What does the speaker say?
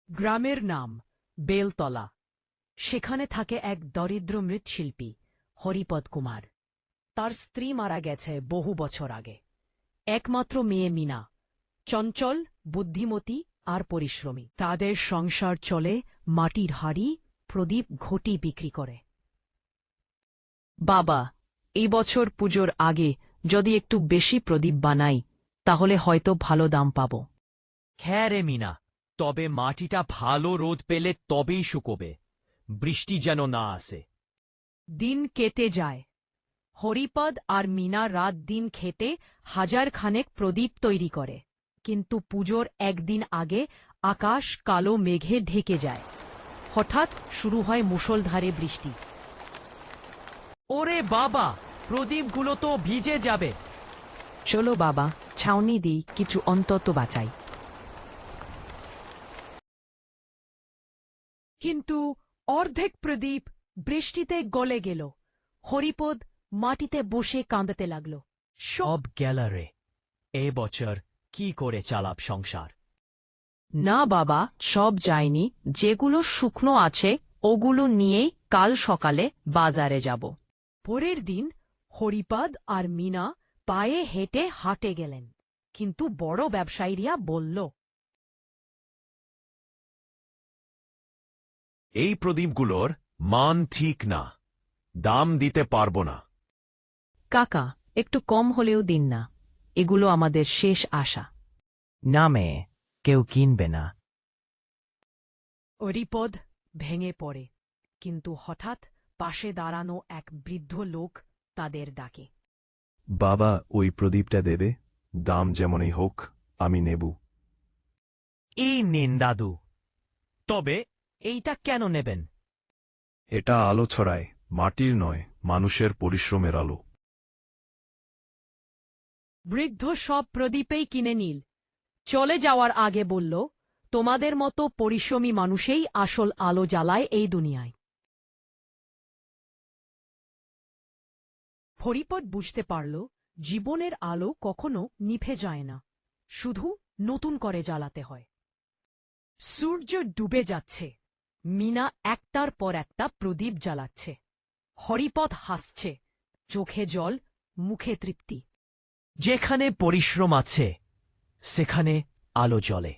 গ্রামের নাম বেলতলা। সেখানে থাকে এক দরিদ্র মৃৎশিল্পী হরিপদ কুমার। তার স্ত্রী মারা গেছে বহু বছর আগে। একমাত্র মেয়ে মিনা, চঞ্চল, বুদ্ধিমতী আর পরিশ্রমী। তাদের সংসার চলে মাটির হাড়ি, প্রদীপ, ঘটি বিক্রি করে। বাবা, এই বছর পুজোর আগে যদি একটু বেশি প্রদীপ বানাই তাহলে হয়তো ভালো দাম পাব। হ্যাঁ রে মিনা, তবে মাটিটা ভালো রোদ পেলে তবেই শুকোবে, বৃষ্টি যেন না আসে। দিন কেটে যায়। হরিপদ আর মিনা রাত দিন খেতে হাজারখানেক প্রদীপ তৈরি করে। কিন্তু পুজোর একদিন আগে আকাশ কালো মেঘে ঢেকে যায়। হঠাৎ শুরু হয় মুষলধারে বৃষ্টি। ওরে বাবা, প্রদীপগুলো তো ভিজে যাবে। চলো বাবা, ছাউনি দিই, কিছু অন্তত বাঁচাই। কিন্তু অর্ধেক প্রদীপ বৃষ্টিতে গলে গেল। হরিপদ মাটিতে বসে কাঁদতে লাগল। সব গেল রে, এ বছর কি করে চালাব সংসার? না বাবা, সব যায়নি। যেগুলো শুকনো আছে ওগুলো নিয়েই কাল সকালে বাজারে যাব। পরের দিন হরিপদ আর মিনা পায়ে হেঁটে হাটে গেলেন। কিন্তু বড় ব্যবসায়ীরা বলল, এই প্রদীপগুলোর মান ঠিক না, দাম দিতে পারব না। কাকা, একটু কম হলেও দিন না, এগুলো আমাদের শেষ আশা। না মেয়ে, কেউ কিনবে না। হরিপদ ভেঙে পড়ে। কিন্তু হঠাৎ পাশে দাঁড়ানো এক বৃদ্ধ লোক তাদের ডাকে। বাবা, ওই প্রদীপটা দেবে? দাম যেমনই হোক, আমি নেব। এই নিন দাদু। তবে এইটা কেন নেবেন? এটা আলো ছড়ায়, মাটির নয়, মানুষের পরিশ্রমের আলো। বৃদ্ধ সব প্রদীপেই কিনে নিল। চলে যাওয়ার আগে বলল, তোমাদের মতো পরিশ্রমী মানুষেই আসল আলো জ্বালায় এই দুনিয়ায়। হরিপদ বুঝতে পারল, জীবনের আলো কখনো নিভে যায় না, শুধু নতুন করে জ্বালাতে হয়। সূর্য ডুবে যাচ্ছে। মিনা একটার পর একটা প্রদীপ জ্বালাচ্ছে। হরিপদ হাসছে, চোখে জল, মুখে তৃপ্তি। যেখানে পরিশ্রম আছে সেখানে আলো জ্বলে।